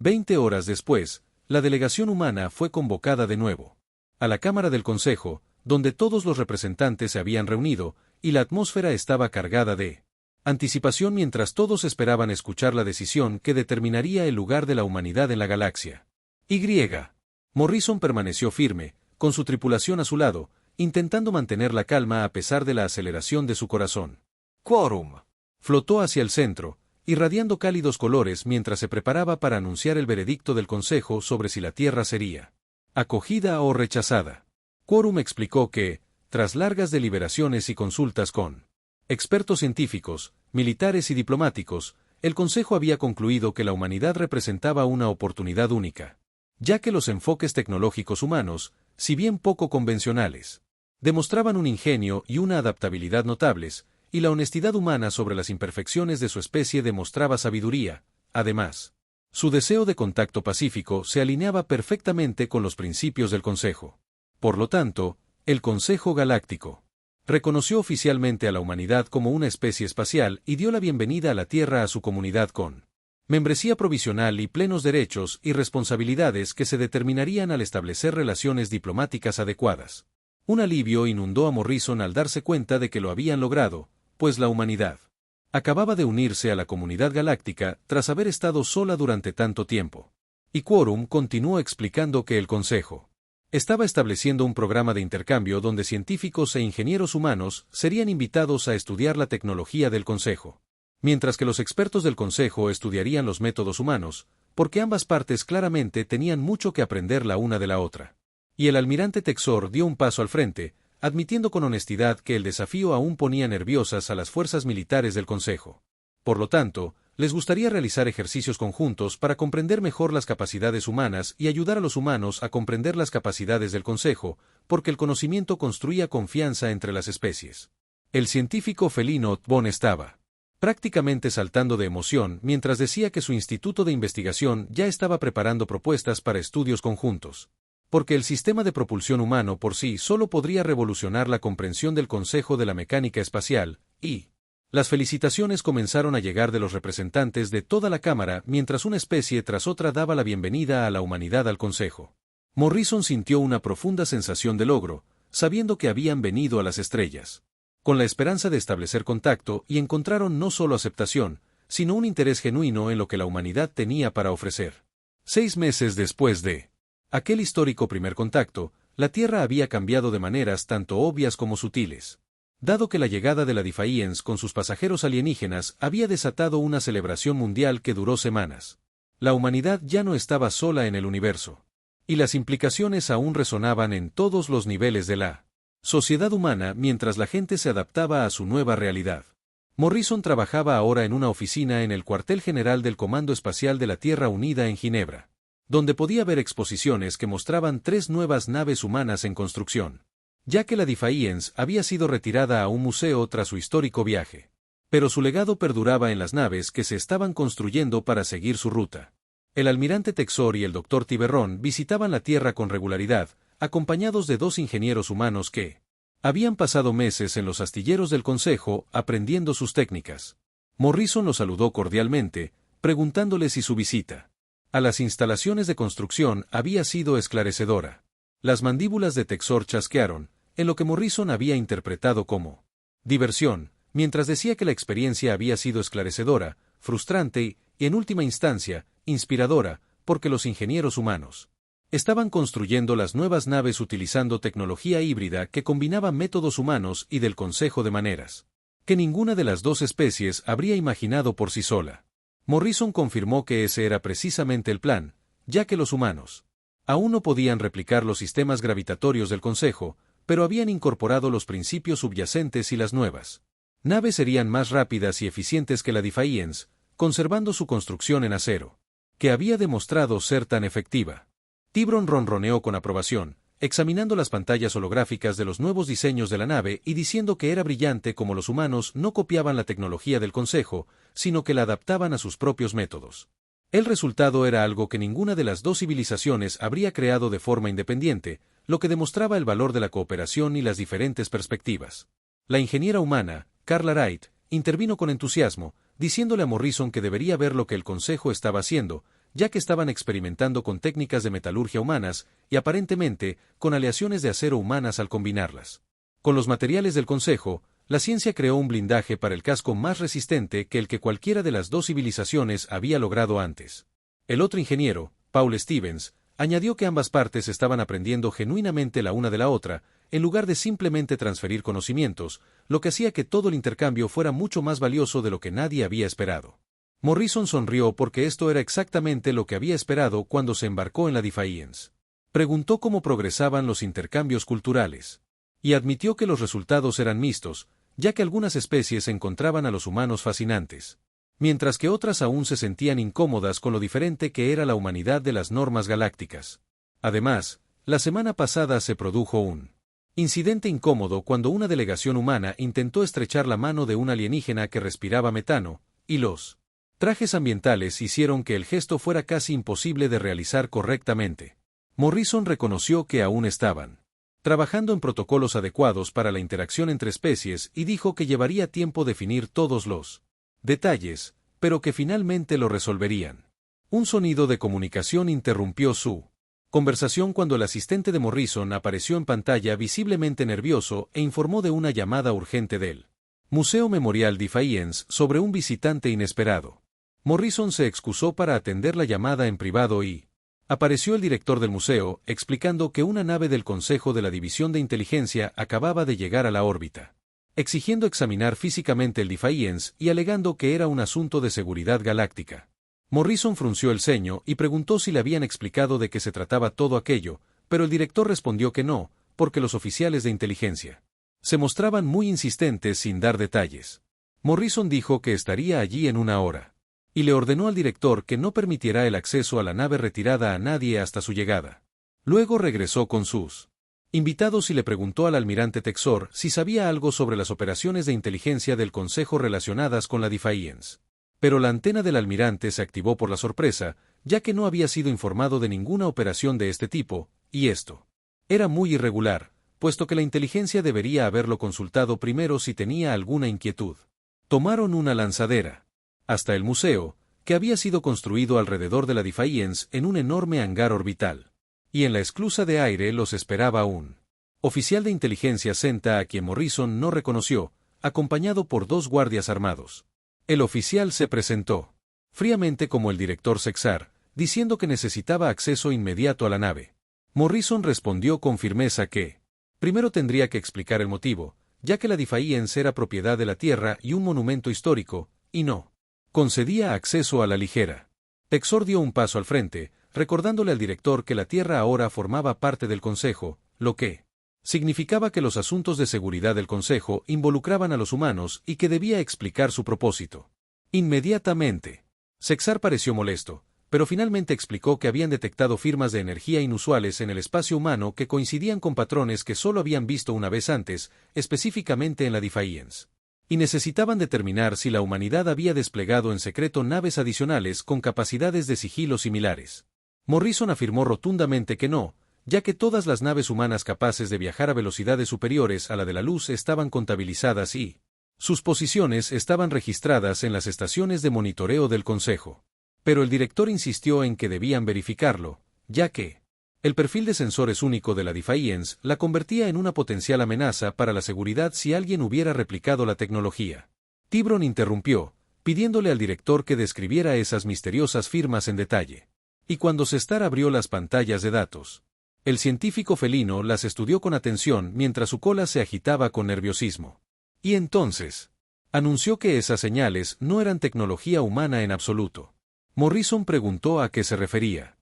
20 horas después, la delegación humana fue convocada de nuevo a la Cámara del Consejo, donde todos los representantes se habían reunido, y la atmósfera estaba cargada de anticipación mientras todos esperaban escuchar la decisión que determinaría el lugar de la humanidad en la galaxia. Morrison permaneció firme, con su tripulación a su lado, intentando mantener la calma a pesar de la aceleración de su corazón. Quorum flotó hacia el centro, irradiando cálidos colores mientras se preparaba para anunciar el veredicto del Consejo sobre si la Tierra sería acogida o rechazada. Quorum explicó que, tras largas deliberaciones y consultas con expertos científicos, militares y diplomáticos, el Consejo había concluido que la humanidad representaba una oportunidad única, ya que los enfoques tecnológicos humanos, si bien poco convencionales, demostraban un ingenio y una adaptabilidad notables, y la honestidad humana sobre las imperfecciones de su especie demostraba sabiduría. Además, su deseo de contacto pacífico se alineaba perfectamente con los principios del Consejo. Por lo tanto, el Consejo Galáctico reconoció oficialmente a la humanidad como una especie espacial y dio la bienvenida a la Tierra a su comunidad con membresía provisional y plenos derechos y responsabilidades que se determinarían al establecer relaciones diplomáticas adecuadas. Un alivio inundó a Morrison al darse cuenta de que lo habían logrado, pues la humanidad acababa de unirse a la comunidad galáctica tras haber estado sola durante tanto tiempo. Y Quorum continuó explicando que el Consejo estaba estableciendo un programa de intercambio donde científicos e ingenieros humanos serían invitados a estudiar la tecnología del Consejo, mientras que los expertos del Consejo estudiarían los métodos humanos, porque ambas partes claramente tenían mucho que aprender la una de la otra. Y el almirante Texor dio un paso al frente, admitiendo con honestidad que el desafío aún ponía nerviosas a las fuerzas militares del Consejo. Por lo tanto, les gustaría realizar ejercicios conjuntos para comprender mejor las capacidades humanas y ayudar a los humanos a comprender las capacidades del Consejo, porque el conocimiento construía confianza entre las especies. El científico felino Tbon estaba prácticamente saltando de emoción mientras decía que su instituto de investigación ya estaba preparando propuestas para estudios conjuntos. Porque el sistema de propulsión humano por sí solo podría revolucionar la comprensión del Consejo de la Mecánica Espacial, y Las felicitaciones comenzaron a llegar de los representantes de toda la Cámara mientras una especie tras otra daba la bienvenida a la humanidad al Consejo. Morrison sintió una profunda sensación de logro, sabiendo que habían venido a las estrellas, con la esperanza de establecer contacto, y encontraron no solo aceptación, sino un interés genuino en lo que la humanidad tenía para ofrecer. 6 meses después de aquel histórico primer contacto, la Tierra había cambiado de maneras tanto obvias como sutiles. Dado que la llegada de la Defiance con sus pasajeros alienígenas había desatado una celebración mundial que duró semanas. La humanidad ya no estaba sola en el universo. Y las implicaciones aún resonaban en todos los niveles de la sociedad humana mientras la gente se adaptaba a su nueva realidad. Morrison trabajaba ahora en una oficina en el cuartel general del Comando Espacial de la Tierra Unida en Ginebra, donde podía ver exposiciones que mostraban 3 nuevas naves humanas en construcción, ya que la Defiance había sido retirada a un museo tras su histórico viaje. Pero su legado perduraba en las naves que se estaban construyendo para seguir su ruta. El almirante Texor y el Dr. Tiberrón visitaban la Tierra con regularidad, acompañados de 2 ingenieros humanos que habían pasado meses en los astilleros del Consejo aprendiendo sus técnicas. Morrison los saludó cordialmente, preguntándole si su visita a las instalaciones de construcción había sido esclarecedora. Las mandíbulas de Texor chasquearon, en lo que Morrison había interpretado como diversión, mientras decía que la experiencia había sido esclarecedora, frustrante y, en última instancia, inspiradora, porque los ingenieros humanos estaban construyendo las nuevas naves utilizando tecnología híbrida que combinaba métodos humanos y del Consejo de maneras que ninguna de las 2 especies habría imaginado por sí sola. Morrison confirmó que ese era precisamente el plan, ya que los humanos aún no podían replicar los sistemas gravitatorios del Consejo, pero habían incorporado los principios subyacentes y las nuevas naves serían más rápidas y eficientes que la Defiance, conservando su construcción en acero, que había demostrado ser tan efectiva. Tiberrón ronroneó con aprobación, examinando las pantallas holográficas de los nuevos diseños de la nave y diciendo que era brillante como los humanos no copiaban la tecnología del Consejo, sino que la adaptaban a sus propios métodos. El resultado era algo que ninguna de las 2 civilizaciones habría creado de forma independiente, lo que demostraba el valor de la cooperación y las diferentes perspectivas. La ingeniera humana, Carla Wright, intervino con entusiasmo, diciéndole a Morrison que debería ver lo que el Consejo estaba haciendo, ya que estaban experimentando con técnicas de metalurgia humanas y aparentemente con aleaciones de acero humanas al combinarlas. Con los materiales del Consejo, la ciencia creó un blindaje para el casco más resistente que el que cualquiera de las 2 civilizaciones había logrado antes. El otro ingeniero, Paul Stevens, añadió que ambas partes estaban aprendiendo genuinamente la una de la otra, en lugar de simplemente transferir conocimientos, lo que hacía que todo el intercambio fuera mucho más valioso de lo que nadie había esperado. Morrison sonrió porque esto era exactamente lo que había esperado cuando se embarcó en la Defiance. Preguntó cómo progresaban los intercambios culturales. Y admitió que los resultados eran mixtos, ya que algunas especies encontraban a los humanos fascinantes, mientras que otras aún se sentían incómodas con lo diferente que era la humanidad de las normas galácticas. Además, la semana pasada se produjo un incidente incómodo cuando una delegación humana intentó estrechar la mano de un alienígena que respiraba metano, y los trajes ambientales hicieron que el gesto fuera casi imposible de realizar correctamente. Morrison reconoció que aún estaban trabajando en protocolos adecuados para la interacción entre especies y dijo que llevaría tiempo definir todos los detalles, pero que finalmente lo resolverían. Un sonido de comunicación interrumpió su conversación cuando el asistente de Morrison apareció en pantalla visiblemente nervioso e informó de una llamada urgente del Museo Memorial Defiance sobre un visitante inesperado. Morrison se excusó para atender la llamada en privado y apareció el director del museo, explicando que una nave del Consejo de la División de Inteligencia acababa de llegar a la órbita, exigiendo examinar físicamente el Defiance y alegando que era un asunto de seguridad galáctica. Morrison frunció el ceño y preguntó si le habían explicado de qué se trataba todo aquello, pero el director respondió que no, porque los oficiales de inteligencia se mostraban muy insistentes sin dar detalles. Morrison dijo que estaría allí en una hora, y le ordenó al director que no permitiera el acceso a la nave retirada a nadie hasta su llegada. Luego regresó con sus invitados y le preguntó al almirante Texor si sabía algo sobre las operaciones de inteligencia del Consejo relacionadas con la Defiance. Pero la antena del almirante se activó por la sorpresa, ya que no había sido informado de ninguna operación de este tipo, y esto era muy irregular, puesto que la inteligencia debería haberlo consultado primero si tenía alguna inquietud. Tomaron una lanzadera hasta el museo, que había sido construido alrededor de la Defiance en un enorme hangar orbital. Y en la esclusa de aire los esperaba un oficial de inteligencia Senta a quien Morrison no reconoció, acompañado por 2 guardias armados. El oficial se presentó fríamente como el director Sexar, diciendo que necesitaba acceso inmediato a la nave. Morrison respondió con firmeza que primero tendría que explicar el motivo, ya que la Defiance era propiedad de la Tierra y un monumento histórico, y no concedía acceso a la ligera. Texor dio un paso al frente, recordándole al director que la Tierra ahora formaba parte del Consejo, lo que significaba que los asuntos de seguridad del Consejo involucraban a los humanos y que debía explicar su propósito. Inmediatamente, Sexar pareció molesto, pero finalmente explicó que habían detectado firmas de energía inusuales en el espacio humano que coincidían con patrones que solo habían visto una vez antes, específicamente en la Defiance. Y necesitaban determinar si la humanidad había desplegado en secreto naves adicionales con capacidades de sigilo similares. Morrison afirmó rotundamente que no, ya que todas las naves humanas capaces de viajar a velocidades superiores a la de la luz estaban contabilizadas y sus posiciones estaban registradas en las estaciones de monitoreo del Consejo. Pero el director insistió en que debían verificarlo, ya que el perfil de sensores único de la Defiance la convertía en una potencial amenaza para la seguridad si alguien hubiera replicado la tecnología. Tibron interrumpió, pidiéndole al director que describiera esas misteriosas firmas en detalle. Y cuando Sextar abrió las pantallas de datos, el científico felino las estudió con atención mientras su cola se agitaba con nerviosismo. Y entonces anunció que esas señales no eran tecnología humana en absoluto. Morrison preguntó a qué se refería.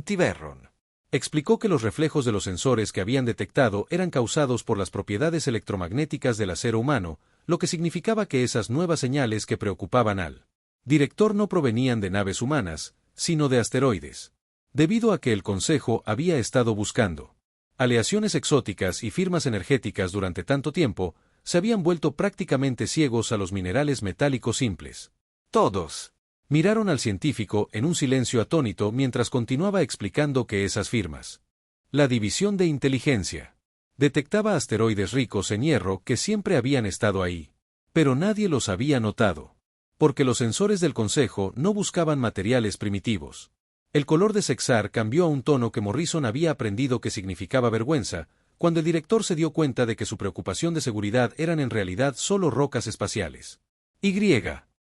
Tiberron. Explicó que los reflejos de los sensores que habían detectado eran causados por las propiedades electromagnéticas del acero humano, lo que significaba que esas nuevas señales que preocupaban al director no provenían de naves humanas, sino de asteroides. Debido a que el Consejo había estado buscando aleaciones exóticas y firmas energéticas durante tanto tiempo, se habían vuelto prácticamente ciegos a los minerales metálicos simples. Todos miraron al científico en un silencio atónito mientras continuaba explicando que esas firmas. La División de Inteligencia detectaba asteroides ricos en hierro que siempre habían estado ahí. Pero nadie los había notado. Porque los sensores del Consejo no buscaban materiales primitivos. El color de Sexar cambió a un tono que Morrison había aprendido que significaba vergüenza, cuando el director se dio cuenta de que su preocupación de seguridad eran en realidad solo rocas espaciales.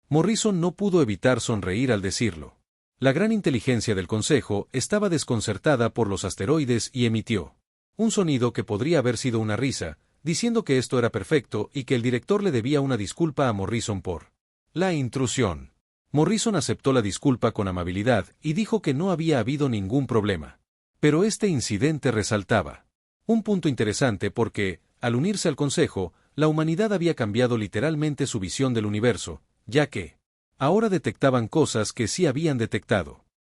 Morrison no pudo evitar sonreír al decirlo. La gran inteligencia del Consejo estaba desconcertada por los asteroides y emitió un sonido que podría haber sido una risa, diciendo que esto era perfecto y que el director le debía una disculpa a Morrison por la intrusión. Morrison aceptó la disculpa con amabilidad y dijo que no había habido ningún problema. Pero este incidente resaltaba un punto interesante porque, al unirse al Consejo, la humanidad había cambiado literalmente su visión del universo, ya que ahora detectaban cosas que sí habían detectado.